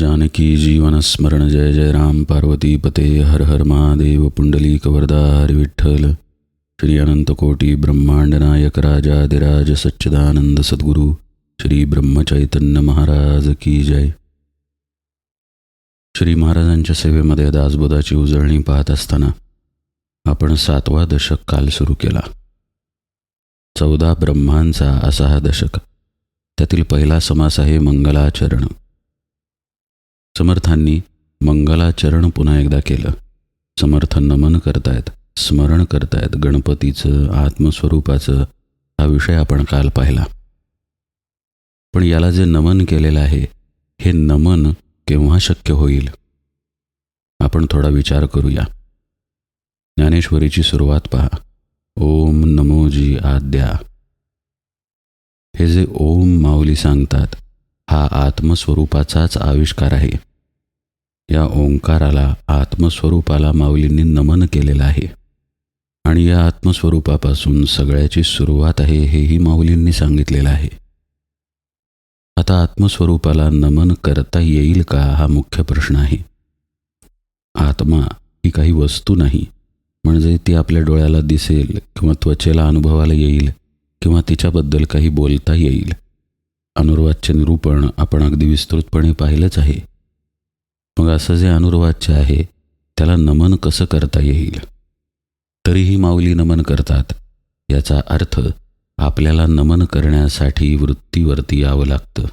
जानकी जीवन स्मरण जय जय राम पार्वती पते हर हर महादेव पुंडलीक वरदा हरि विठ्ठल श्री अनंत कोटी ब्रह्मांड नायक राजाधिराज सच्चिदानंद सद्गुरु श्री ब्रह्मचैतन्य महाराज की जय. श्री महाराजांच्या सेवेमध्ये दासबोधाची उजळणी पाहत असताना आपण 7वा दशक काल सुरू केला. 14 ब्रह्मांचा असा हा दशक. त्यातील पहिला समास आहे मंगलाचरण. समर्थांनी मंगलाचरण पुन्हा एकदा केलं. समर्थ नमन करतायत, स्मरण करतायत गणपतीचं, आत्मस्वरूपाचं. हा विषय आपण काल पाहिला. पण याला जे नमन केलेलं आहे, हे नमन केव्हा शक्य होईल? आपण थोडा विचार करूया. ज्ञानेश्वरीची सुरुवात पहा. ओम नमोजी आद्या. हे जे ओम माऊली सांगतात, हा आत्मस्वरूपाचाच आविष्कार आहे. या ओंकाराला, आत्मस्वरूपाला माऊलींनी नमन केलेलं आहे. आणि या आत्मस्वरूपापासून सगळ्याची सुरुवात आहे, हेही माऊलींनी सांगितलेलं आहे. आता आत्मस्वरूपाला नमन करता येईल का, हा मुख्य प्रश्न आहे. आत्मा ही काही वस्तू नाही, म्हणजे ती आपल्या डोळ्याला दिसेल किंवा त्वचेला अनुभवाला येईल किंवा तिच्याबद्दल काही बोलता येईल. अनुर्वाच्य निरूपण आपण अगदी विस्तृतपणे पाहिलंच आहे. मग असं जे अनुर्वाच्य आहे, त्याला नमन कसं करता येईल? तरीही माऊली नमन करतात. याचा अर्थ आपल्याला नमन करण्यासाठी वृत्तीवरती यावं लागतं.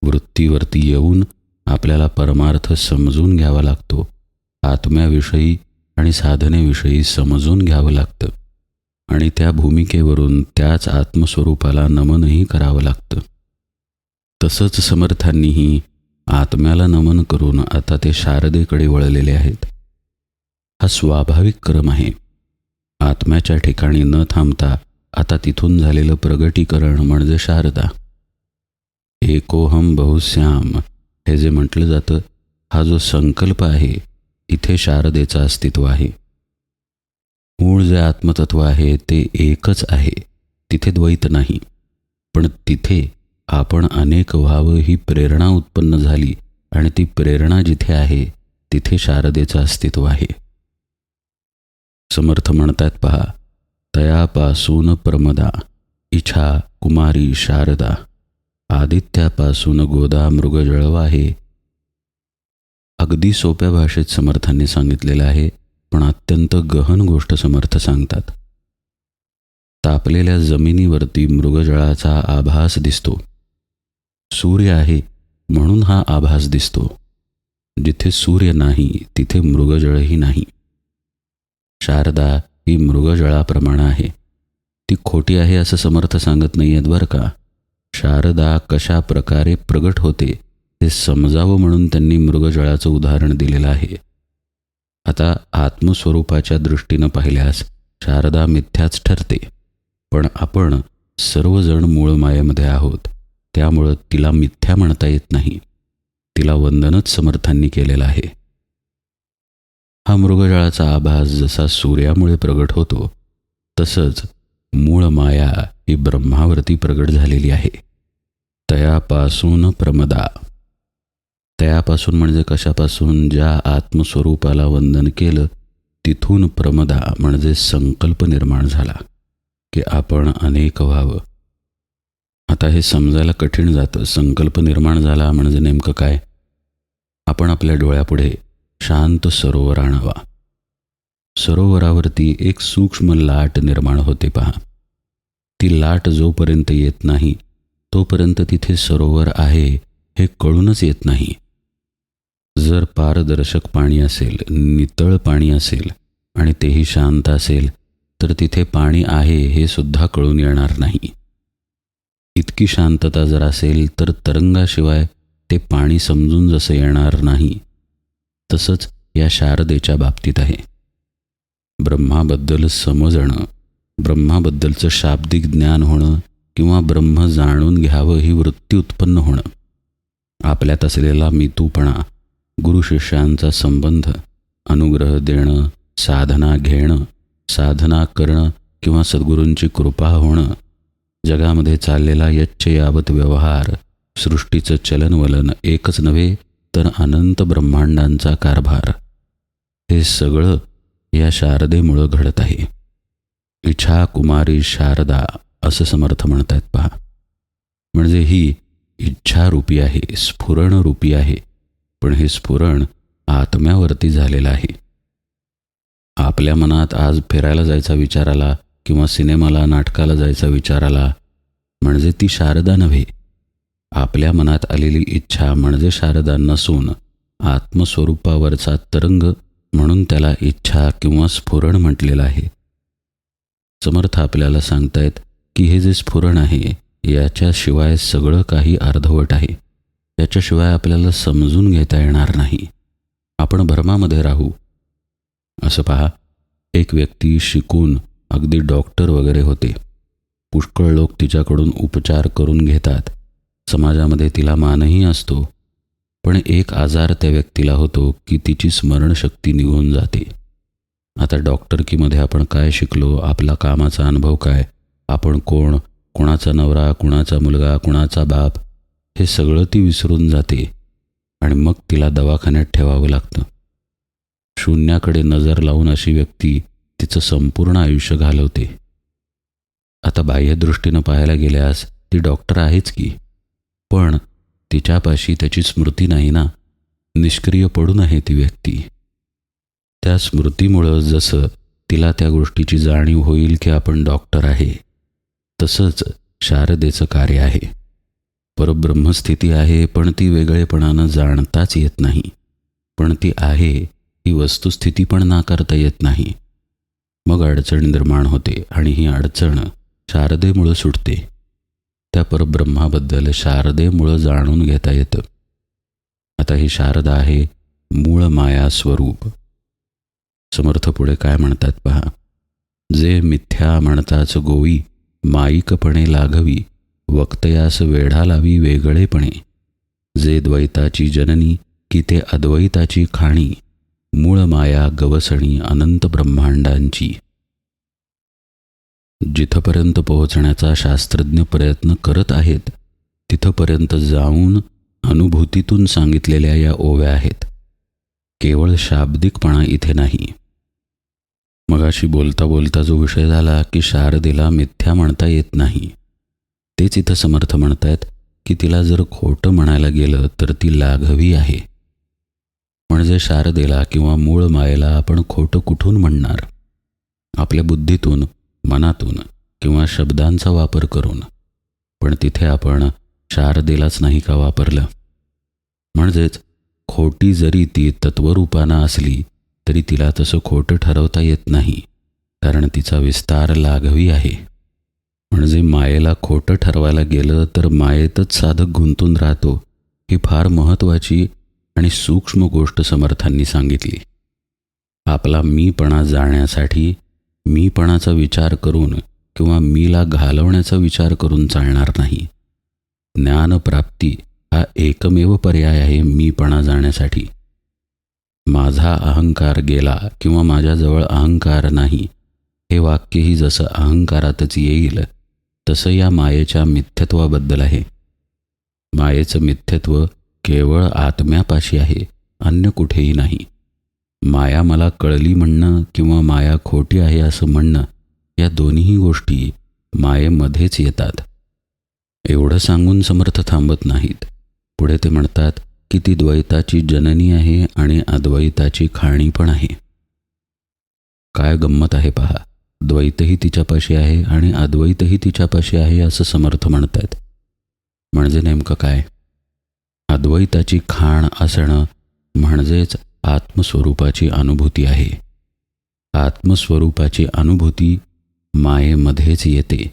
वृत्तीवरती येऊन आपल्याला परमार्थ समजून घ्यावा लागतो. आत्म्याविषयी आणि साधनेविषयी समजून घ्यावं लागतं. आणि त्या भूमिकेवरून त्याच आत्मस्वरूपाला नमनही करावं लागतं. तसंच समर्थांनीही आत्म्याला नमन करून आता ते शारदेकडे वळलेले आहेत. हा स्वाभाविक क्रम आहे. आत्म्याच्या ठिकाणी न थांबता आता तिथून झालेलं प्रगटीकरण म्हणजे शारदा. एकोहम बहुश्याम हे जे म्हटलं जातं, हा जो संकल्प आहे, इथे शारदेचं अस्तित्व आहे. मूळ जे आत्मतत्व आहे ते एकच आहे, तिथे द्वैत नाही. पण तिथे आपण अनेक व्हावं ही प्रेरणा उत्पन्न झाली आणि ती प्रेरणा जिथे आहे तिथे शारदेचं अस्तित्व आहे. समर्थ म्हणतात पहा, तयापासून प्रमदा इच्छा कुमारी शारदा, आदित्यापासून गोदा मृगजळव आहे. अगदी सोप्या भाषेत समर्थांनी सांगितलेलं आहे, पण अत्यंत गहन गोष्ट समर्थ सांगतात. तापलेल्या जमिनीवरती मृगजळाचा आभास दिसतो. सूर्य आहे म्हणून हा आभास दिसतो. जिथे सूर्य नाही तिथे मृगजळही नाही. शारदा ही मृगजळाप्रमाणे आहे. ती खोटी आहे असं समर्थ सांगत नाही आहेत बरं का. शारदा कशा प्रकारे प्रगट होते हे समजावं म्हणून त्यांनी मृगजळाचं उदाहरण दिलेलं आहे. आता आत्मस्वरूपाच्या दृष्टीनं पाहिल्यास शारदा मिथ्याच ठरते. पण आपण सर्वजण मूळ मायेमध्ये आहोत, त्यामुळं तिला मिथ्या म्हणता येत नाही. तिला वंदनच समर्थांनी केलेलं आहे. हा मृगजळाचा आभास जसा सूर्यामुळे प्रगट होतो, तसंच मूळ माया ही ब्रह्मावरती प्रगट झालेली आहे. तयापासून प्रमदा. तयापासून म्हणजे कशापासून? ज्या आत्मस्वरूपाला वंदन केलं तिथून प्रमदा म्हणजे संकल्प निर्माण झाला की आपण अनेक व्हावं. आता हे समजायला कठीण जातं. संकल्प निर्माण झाला म्हणजे नेमकं काय? आपण आपल्या डोळ्यापुढे शांत सरोवर आणावा. सरोवरावरती एक सूक्ष्म लाट निर्माण होते पहा. ती लाट जोपर्यंत येत नाही तोपर्यंत तिथे सरोवर आहे हे कळूनच येत नाही. जर पारदर्शक पाणी असेल, नितळ पाणी असेल आणि तेही शांत असेल, तर तिथे पाणी आहे हे सुद्धा कळून येणार नाही. इतकी शांतता जर असेल तर तरंगाशिवाय ते पाणी समजून जसं येणार नाही, तसंच या शारदेच्या बाबतीत आहे. ब्रह्माबद्दल समजणं, ब्रह्माबद्दलचं शाब्दिक ज्ञान होणं किंवा ब्रह्म जाणून घ्यावं ही वृत्ती उत्पन्न होणं, आपल्यात असलेला मितूपणा, गुरुशिष्यांचा संबंध, अनुग्रह देणं, साधना घेणं, साधना करणं किंवा सद्गुरूंची कृपा होणं, जगामध्ये चाललेला यच्च यावत व्यवहार, सृष्टीचं चलनवलन एकच नव्हे तर अनंत ब्रह्मांडांचा कारभार, हे सगळं या शारदेमुळं घडत आहे. इच्छा कुमारी शारदा असं समर्थ म्हणतात पहा. म्हणजे ही इच्छारूपी आहे, स्फुरणरूपी आहे, पण हे स्फुरण आत्म्यावरती झालेलं आहे. आपल्या मनात आज फिरायला जायचा विचार आला किंवा सिनेमाला नाटकाला जायचा विचार आला म्हणजे ती शारदा नव्हे. आपल्या मनात आलेली इच्छा म्हणजे शारदा नसून आत्मस्वरूपावरचा तरंग, म्हणून त्याला इच्छा किंवा स्फुरण म्हटलेलं आहे. समर्थ आपल्याला सांगतायत की हे जे स्फुरण आहे याच्याशिवाय सगळं काही अर्धवट आहे. याच्याशिवाय आपल्याला समजून घेता येणार नाही. आपण भ्रमामध्ये राहू. असं पहा, एक व्यक्ती शिकून अगदी डॉक्टर वगैरे होते. पुष्कळ लोक तिच्याकडून उपचार करून घेतात. समाजामध्ये तिला मानही असतो. पण एक आजार त्या व्यक्तीला होतो की तिची स्मरणशक्ती निघून जाते. आता डॉक्टरकीमध्ये आपण काय शिकलो, आपला कामाचा अनुभव काय, आपण कोण, कोणाचा नवरा, कुणाचा मुलगा, कुणाचा बाप, हे सगळं ती विसरून जाते आणि मग तिला दवाखान्यात ठेवावं लागतं. शून्याकडे नजर लावून अशी व्यक्ती तिचं संपूर्ण आयुष्य घालवते. आता बाह्यदृष्टीनं पाहायला गेल्यास ती डॉक्टर आहेच की, पण तिच्यापाशी त्याची स्मृती नाही ना. निष्क्रिय पडून आहे ती व्यक्ती. त्या स्मृतीमुळं जसं तिला त्या गोष्टीची जाणीव होईल की आपण डॉक्टर आहे, तसंच शारदेचं कार्य आहे. परब्रह्मस्थिती आहे, पण ती वेगळेपणानं जाणताच येत नाही. पण ती आहे ही वस्तुस्थिती पण नाकारता येत नाही. मग अडचण निर्माण होते आणि ही अडचण शारदेमुळं सुटते. त्या परब्रह्माबद्दल शारदेमुळं जाणून घेता येतं. आता ही शारदा आहे मूळ माया स्वरूप. समर्थ पुढे काय म्हणतात पहा. जे मिथ्या म्हणताच गोवी, माईकपणे लाघवी, वक्तयास वेढा लावी वेगळेपणे. जे द्वैताची जननी की ते अद्वैताची खाणी, मूळ माया गवसणी अनंत ब्रह्मांडांची. जिथपर्यंत पोहोचण्याचा शास्त्रज्ञ प्रयत्न करत आहेत तिथपर्यंत जाऊन अनुभूतीतून सांगितलेल्या या ओव्या आहेत. केवळ शाब्दिकपणा इथे नाही. मगाशी बोलता बोलता जो विषय झाला की शारदेला मिथ्या म्हणता येत नाही, तेच इथं समर्थ म्हणतायत की तिला जर खोटं म्हणायला गेलं तर ती लाघवी आहे. म्हणजे शारदेला किंवा मूळ मायेला आपण खोटं कुठून म्हणणार? आपल्या बुद्धीतून, मनातून किंवा शब्दांचा वापर करून. पण तिथे आपण शारदेलाच नाही का वापरलं? म्हणजेच खोटी जरी ती तत्वरूपानं असली तरी तिला तसं खोटं ठरवता येत नाही, कारण तिचा विस्तार लाघवी आहे. म्हणजे मायेला खोटं ठरवायला गेलं तर मायेतच साधक गुंतून राहतो. ही फार महत्त्वाची आणि सूक्ष्म गोष्ट समर्थांनी सांगितली. आपला मीपणा जाण्यासाठी मीपणाचा विचार करून किंवा मीला घालवण्याचा विचार करून चालणार नाही. ज्ञानप्राप्ती हा एकमेव पर्याय आहे मीपणा जाण्यासाठी. माझा अहंकार गेला किंवा माझ्याजवळ अहंकार नाही, हे वाक्यही जसं अहंकारातच येईल तसं या मायेच्या मिथ्यत्वाबद्दल आहे. मायेचं मिथ्यत्व केवळ आत्म्यापाशी आहे, अन्य कुठेही नाही. माया मला कळली म्हणणं किंवा माया खोटी आहे असं म्हणणं, या दोन्ही गोष्टी मायेमध्येच येतात. एवढं सांगून समर्थ थांबत नाहीत. पुढे ते म्हणतात की ती द्वैताची जननी आहे आणि अद्वैताची खाणी पण आहे. काय गंमत आहे पहा. द्वैतही तिच्यापाशी आहे आणि अद्वैतही तिच्यापाशी आहे असं समर्थ म्हणतात. म्हणजे नेमकं काय? अद्वैताची खाण असणं म्हणजेच आत्मस्वरूपाची अनुभूती आहे. आत्मस्वरूपाची अनुभूती मायेमध्येच येते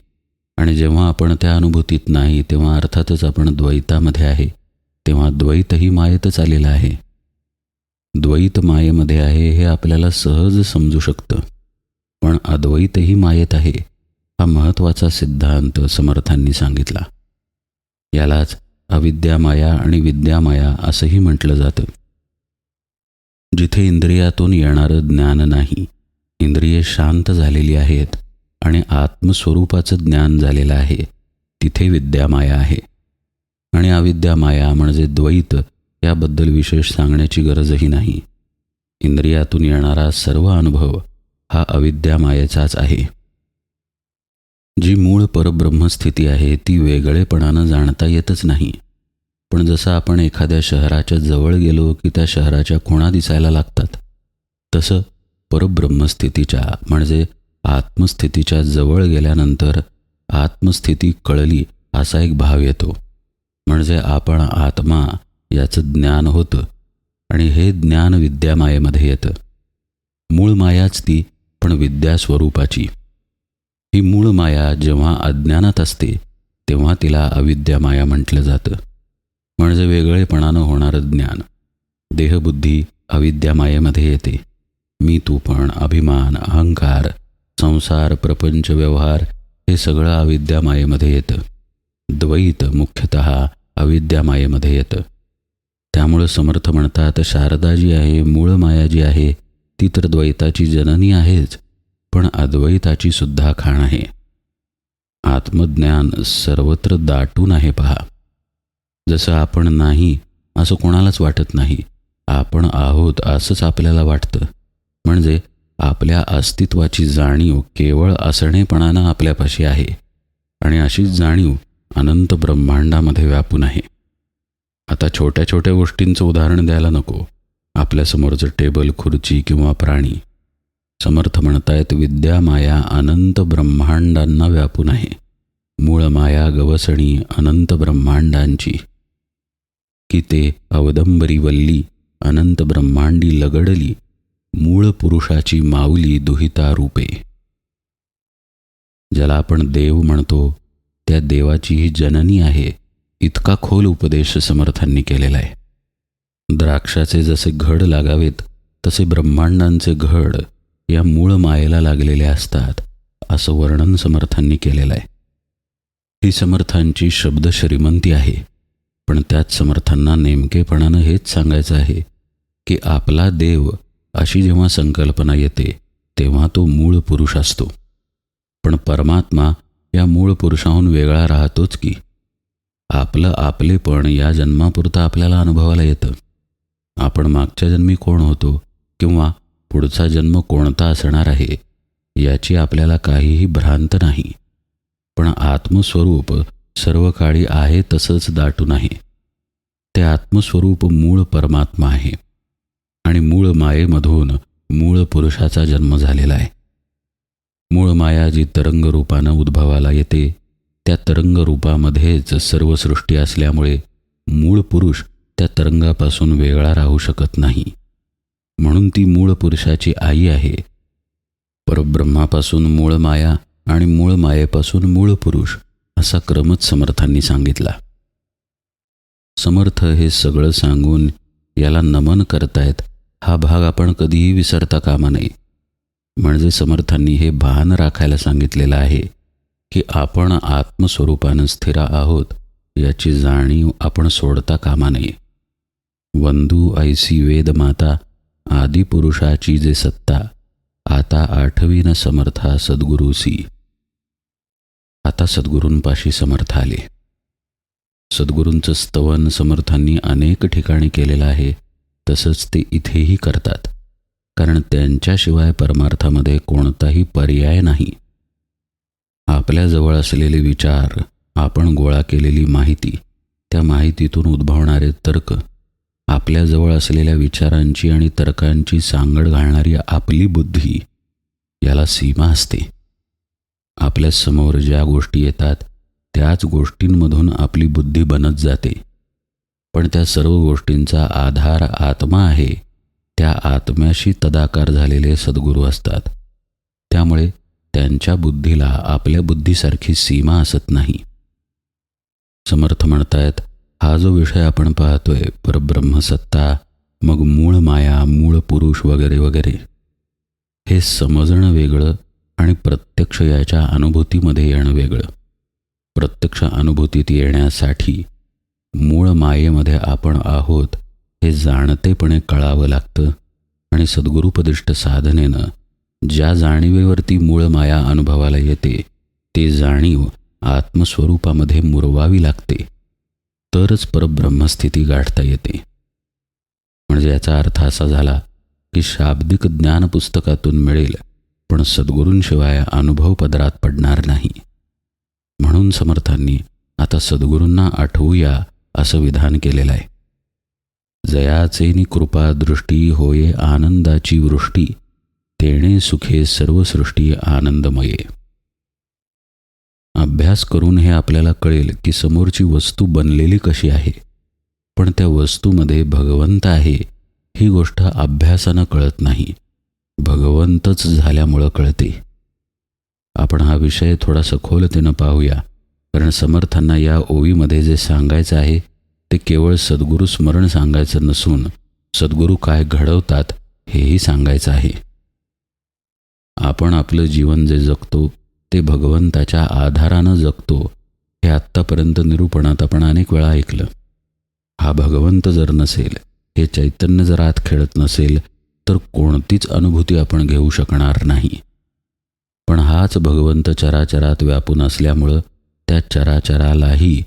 आणि जेव्हा आपण त्या अनुभूतीत नाही तेव्हा अर्थातच आपण द्वैतामध्ये आहे. तेव्हा द्वैतही मायेतच आलेला आहे. द्वैत मायेमध्ये आहे हे आपल्याला सहज समजू शकतं, पण अद्वैतही मायेत आहे हा महत्त्वाचा सिद्धांत समर्थांनी सांगितला. यालाच अविद्यामाया आणि विद्यामाया असंही म्हटलं जातं. जिथे इंद्रियातून येणारं ज्ञान नाही, इंद्रिये शांत झालेली आहेत आणि आत्मस्वरूपाचं ज्ञान झालेलं आहे, तिथे विद्यामाया आहे. आणि अविद्यामाया म्हणजे द्वैत याबद्दल विशेष सांगण्याची गरजही नाही. इंद्रियातून येणारा सर्व अनुभव हा अविद्या मायेचाच आहे. जी मूळ परब्रह्मस्थिती आहे ती वेगळेपणानं जाणता येतच नाही. पण जसं आपण एखाद्या शहराच्या जवळ गेलो की त्या शहराच्या खुणा दिसायला लागतात, तसं परब्रह्मस्थितीच्या म्हणजे आत्मस्थितीच्या जवळ गेल्यानंतर आत्मस्थिती कळली असा एक भाव येतो. म्हणजे आपण आत्मा याचं ज्ञान होतं आणि हे ज्ञान विद्यामायेमध्ये येतं. मूळ मायाच ती, पण विद्या स्वरूपाची. ही मूळ माया जेव्हा अज्ञानात असते तेव्हा तिला अविद्यामाया म्हटलं जातं. म्हणजे वेगळेपणानं होणारं ज्ञान. देहबुद्धी अविद्यामायेमध्ये येते. मी तू पण, अभिमान, अहंकार, संसार, प्रपंच, व्यवहार हे सगळं अविद्यामायेमध्ये येतं. द्वैत मुख्यतः अविद्यामायेमध्ये येतं. त्यामुळं समर्थ म्हणतात, शारदा जी आहे, मूळ माया जी आहे ती तर द्वैताची जननी आहेच, पण अद्वैताची सुद्धा खाण आहे. आत्मज्ञान सर्वत्र दाटून आहे पहा. जसं आपण नाही असं कोणालाच वाटत नाही. आपण आहोत असंच आपल्याला वाटतं. म्हणजे आपल्या अस्तित्वाची जाणीव केवळ असणेपणानं आपल्यापाशी आहे आणि अशीच जाणीव अनंत ब्रह्मांडामध्ये व्यापून आहे. आता छोट्या छोट्या गोष्टींचं उदाहरण द्यायला नको. आपल्यासमोरचं टेबल, खुर्ची किंवा प्राणी. समर्थ म्हणतायत विद्या माया अनंत ब्रह्मांडांना व्यापून आहे. मूळ माया गवसणी अनंत ब्रह्मांडांची, की ते अवदंबरी वल्ली अनंत ब्रह्मांडी लगडली, मूळ पुरुषाची माऊली दुहिता रूपे. ज्याला आपण देव म्हणतो त्या देवाची ही जननी आहे. इतका खोल उपदेश समर्थांनी केलेला आहे. द्राक्षाचे जसे घड लागावेत तसे ब्रह्मांडांचे घड या मूळ मायेला लागलेले असतात असं वर्णन समर्थांनी केलेलं आहे. ही समर्थांची शब्द श्रीमंती आहे. पण त्यात समर्थांना नेमकेपणानं हेच सांगायचं आहे की आपला देव अशी जेव्हा संकल्पना येते तेव्हा तो मूळ पुरुष असतो. पण परमात्मा या मूळ पुरुषाहून वेगळा राहतोच की. आपलं आपलेपण या जन्मापुरतं आपल्याला अनुभवाला येतं. आपण मागच्या जन्मी कोण होतो किंवा पुढचा जन्म कोणता असणार आहे याची आपल्याला काहीही भ्रांत नाही. पण आत्मस्वरूप सर्व काळी आहे तसंच दाटून आहे. ते आत्मस्वरूप मूळ परमात्मा आहे आणि मूळ मायेमधून मूळ पुरुषाचा जन्म झालेला आहे. मूळ माया जी तरंग रूपानं उद्भवाला येते त्या तरंग रूपामध्येच सर्व सृष्टी असल्यामुळे मूळ पुरुष त्या तरंगापासून वेगळा राहू शकत नाही. म्हणून ती मूळ पुरुषाची आई आहे. परब्रह्मापासून मूळ माया आणि मूळ मायेपासून मूळ पुरुष असा क्रमच समर्थांनी सांगितला. समर्थ हे सगळं सांगून याला नमन करतायत हा भाग आपण कधीही विसरता कामा नये. म्हणजे समर्थांनी हे भान राखायला सांगितलेलं आहे की आपण आत्मस्वरूपानं स्थिर आहोत याची जाणीव आपण सोडता कामा नये. वंदू ऐसी वेदमाता आदिपुरुषाची जे सत्ता, आता आठवीन समर्था सद्गुरूसी. आता सद्गुरूंपाशी समर्थ आले. सद्गुरूंचं स्तवन समर्थांनी अनेक ठिकाणी केलेलं आहे. तसंच ते इथेही करतात. कारण त्यांच्याशिवाय परमार्थामध्ये कोणताही पर्याय नाही. आपल्याजवळ असलेले विचार, आपण गोळा केलेली माहिती, त्या माहितीतून उद्भवणारे तर्क, आपल्याजवळ असलेल्या विचारांची आणि तर्कांची सांगड घालणारी आपली बुद्धी, याला सीमा असते. आपल्या समोर ज्या गोष्टी येतात त्याच गोष्टींमधून आपली बुद्धी बनत जाते. पण त्या सर्व गोष्टींचा आधार आत्मा आहे. त्या आत्म्याशी तदाकार झालेले सद्गुरू असतात. त्यामुळे त्यांच्या बुद्धीला आपल्या बुद्धीसारखी सीमा असत नाही. समर्थ म्हणतायत हा जो विषय आपण पाहतोय परब्रह्मसत्ता, मग मूळ माया, मूळ पुरुष वगैरे वगैरे, हे समजणं वेगळं आणि प्रत्यक्ष याच्या अनुभूतीमध्ये येणं वेगळं. प्रत्यक्ष अनुभूतीत येण्यासाठी मूळ मायेमध्ये आपण आहोत हे जाणतेपणे कळावं लागतं आणि सद्गुरुपदिष्ट साधनेनं ज्या जाणीवेवरती मूळ माया अनुभवाला येते ते जाणीव आत्मस्वरूपामध्ये मुरवावी लागते. तरच परब्रह्मस्थिती गाठता येते. म्हणजे याचा अर्थ असा झाला की शाब्दिक ज्ञान पुस्तकातून मिळेल, पण सद्गुरूंशिवाय अनुभव पदरात पडणार नाही. म्हणून समर्थांनी आता सद्गुरूंना आठवूया असं विधान केलेलं आहे. जयाचेनी कृपा दृष्टी होये आनंदाची वृष्टी, तेणे सुखे सर्व सृष्टी आनंदमये. अभ्यास करून हे आपल्याला कळेल की समोरची वस्तू बनलेली कशी आहे, पण त्या वस्तूमध्ये भगवंत आहे ही गोष्ट अभ्यासानं कळत नाही, भगवंतच झाल्यामुळं कळते. आपण हा विषय थोडा सखोलतेनं पाहूया, कारण समर्थांना या ओवीमध्ये जे सांगायचं आहे ते केवळ सद्गुरू स्मरण सांगायचं नसून सद्गुरू काय घडवतात हेही सांगायचं आहे. आपण आपलं जीवन जे जगतो ते भगवंताच्या आधारानं जगतो हे आत्तापर्यंत निरूपणात आपण अनेक वेळा ऐकलं. हा भगवंत जर नसेल, हे चैतन्य जर आत खेळत नसेल, तर कोणतीच अनुभूती आपण घेऊ शकणार नाही. पण हाच भगवंत चराचरात व्यापून असल्यामुळं त्या चराचरालाही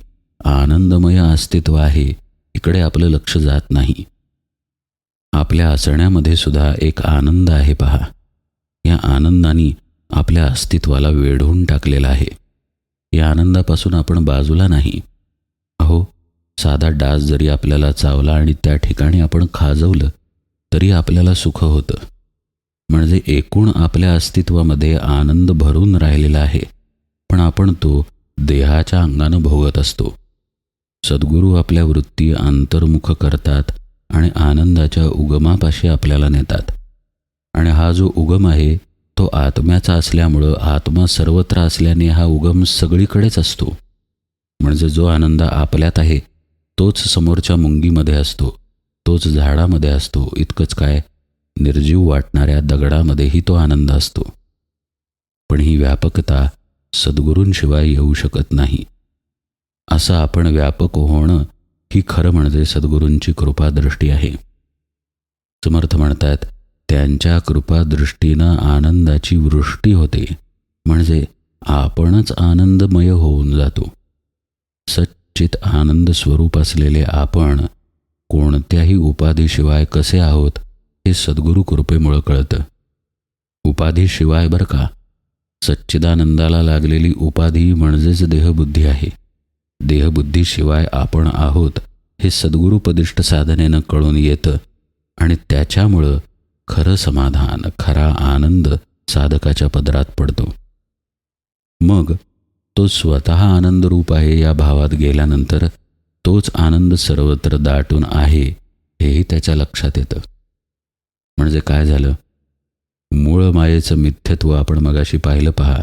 आनंदमय अस्तित्व आहे, इकडे आपलं लक्ष जात नाही. आपल्या असण्यामध्ये सुद्धा एक आनंद आहे पहा. या आनंदाने आपल्या अस्तित्वाला वेढून टाकलेला आहे. या आनंदापासून आपण बाजूला नाही. अहो, साधा डास जरी आपल्याला चावला आणि त्या ठिकाणी आपण खाजवलं तरी आपल्याला सुख होतं. म्हणजे एकूण आपल्या अस्तित्वामध्ये आनंद भरून राहिलेला आहे, पण आपण तो देहाच्या अंगानं भोगत असतो. सद्गुरू आपल्या वृत्ती अंतर्मुख करतात आणि आनंदाच्या उगमापाशी आपल्याला नेतात. आणि हा जो उगम आहे तो आत्म्याचा असल्यामुळं आत्मा सर्वत्र असल्याने हा उगम सगळीकडेच असतो. म्हणजे जो आनंद आपल्यात आहे तोच समोरच्या मुंगीमध्ये असतो, तोच झाडामध्ये असतो. इतकंच काय, निर्जीव वाटणाऱ्या दगडामध्येही तो आनंद असतो. पण ही व्यापकता सद्गुरूंशिवाय येऊ शकत नाही. असं आपण व्यापक होणं ही खरं म्हणजे सद्गुरूंची कृपादृष्टी आहे. समर्थ म्हणतात, त्यांच्या कृपादृष्टीनं आनंदाची वृष्टी होते, म्हणजे आपणच आनंदमय होऊन जातो. सच्चित आनंद स्वरूप असलेले आपण कोणत्याही उपाधीशिवाय कसे आहोत हे सद्गुरू कृपेमुळं कळतं. उपाधीशिवाय बरं का, सच्चिदानंदाला लागलेली उपाधी म्हणजेच देहबुद्धी आहे. देहबुद्धीशिवाय आपण आहोत हे सद्गुरूपदिष्ट साधनेनं कळून येतं आणि त्याच्यामुळं खरं समाधान, खरा आनंद साधकाच्या पदरात पडतो. मग तो स्वतः आनंदरूप आहे या भावात गेल्यानंतर तोच आनंद सर्वत्र दाटून आहे हेही त्याच्या लक्षात येतं. म्हणजे काय झालं, मूळ मायेचं मिथ्यत्व आपण मगाशी पाहिलं पहा.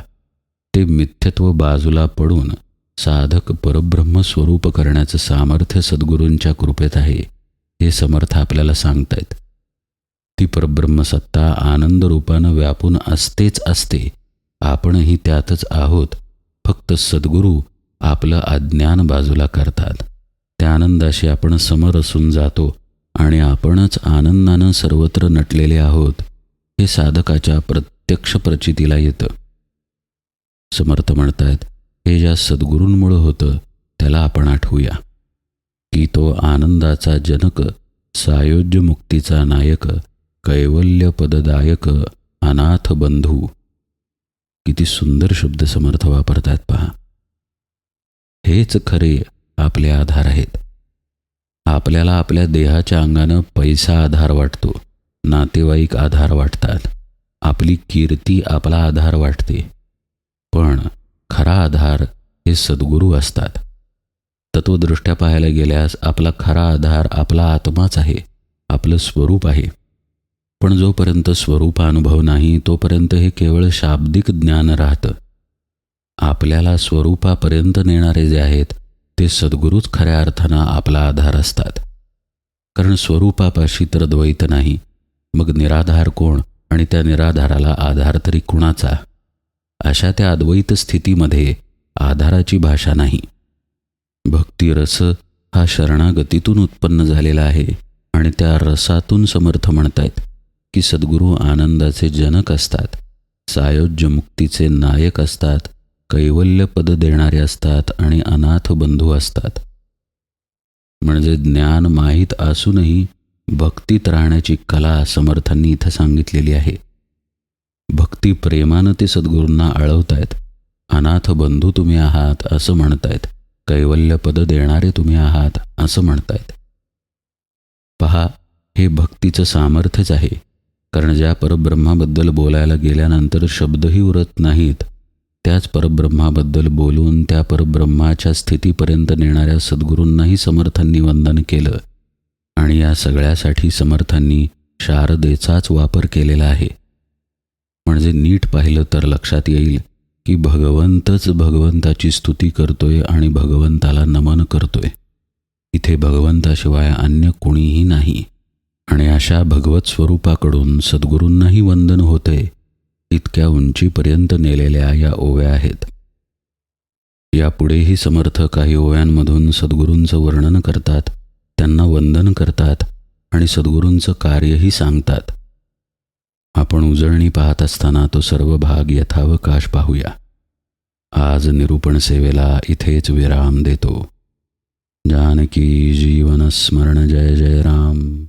ते मिथ्यत्व बाजूला पडून साधक परब्रह्म स्वरूप करण्याचं सामर्थ्य सद्गुरूंच्या कृपेत आहे हे समर्थ आपल्याला सांगतायत. ती परब्रह्मसत्ता आनंदरूपानं व्यापून असतेच असते, आपणही त्यातच आहोत. फक्त सद्गुरू आपलं अज्ञान बाजूला करतात. त्या आनंदाशी आपण समरसून जातो आणि आपणच आनंदानं सर्वत्र नटलेले आहोत हे साधकाच्या प्रत्यक्ष प्रचितीला येतं. समर्थ म्हणतात, हे ज्या सद्गुरूंमुळं होतं त्याला आपण आठवूया की तो आनंदाचा जनक, सायोज्य मुक्तीचा नायक, कैवल्य पददायक, अनाथ बंधू. किती सुंदर शब्द समर्थ वापरतात पहा. हेच खरे आपले आधार आहेत. आपल्याला आपल्या देहाच्या अंगानं पैसा आधार वाटतो, नातेवाईक आधार वाटतात, आपली कीर्ती आपला आधार वाटते, पण खरा आधार हे सद्गुरू असतात. तत्वदृष्ट्या पाहायला गेल्यास आपला खरा आधार आपला आत्माच आहे, आपलं स्वरूप आहे. पण जोपर्यंत स्वरूपानुभव नाही तोपर्यंत हे केवळ शाब्दिक ज्ञान राहतं. आपल्याला स्वरूपापर्यंत नेणारे जे आहेत ते सद्गुरूच खऱ्या अर्थानं आपला आधार असतात. कारण स्वरूपापाशी तर द्वैत नाही, मग निराधार कोण आणि त्या निराधाराला आधार तरी कुणाचा? अशा त्या अद्वैत स्थितीमध्ये आधाराची भाषा नाही. भक्तिरस हा शरणागतीतून उत्पन्न झालेला आहे आणि त्या रसातून समर्थ म्हणतायत की सद्गुरू आनंदाचे जनक असतात, सायोज्य मुक्तीचे नायक असतात, कैवल्य पद देणारे असतात आणि अनाथ बंधू असतात. म्हणजे ज्ञान माहीत असूनही भक्तीत राहण्याची कला समर्थांनी इथं सांगितलेली आहे. भक्ती प्रेमानं ते सद्गुरूंना आळवतायत. अनाथ बंधू तुम्ही आहात असं म्हणतायत. कैवल्यपद देणारे तुम्ही आहात असं म्हणतायत. पहा, हे भक्तीचं सामर्थ्यच आहे. कारण ज्या परब्रह्माबद्दल बोलायला गेल्यानंतर शब्दही उरत नाहीत, त्याच परब्रह्माबद्दल बोलून त्या परब्रह्माच्या स्थितीपर्यंत नेणाऱ्या सद्गुरूंनाही समर्थांनी वंदन केलं. आणि या सगळ्यासाठी समर्थांनी शारदेचाच वापर केलेला आहे. म्हणजे नीट पाहिलं तर लक्षात येईल की भगवंतच भगवंताची स्तुती करतोय आणि भगवंताला नमन करतोय. इथे भगवंताशिवाय अन्य कुणीही नाही. आणि अशा भगवत स्वरूपाकडून सद्गुरूंनाही वंदन होते. इतक्या उंचीपर्यंत नेलेल्या या ओव्या आहेत. यापुढेही समर्थ काही ओव्यांमधून सद्गुरूंचं वर्णन करतात, त्यांना वंदन करतात आणि सद्गुरूंचं कार्यही सांगतात. आपण उजळणी पाहत असताना तो सर्व भाग यथावकाश पाहूया. आज निरूपण सेवेला इथेच विराम देतो. जानकी जीवन स्मरण. जय जय राम.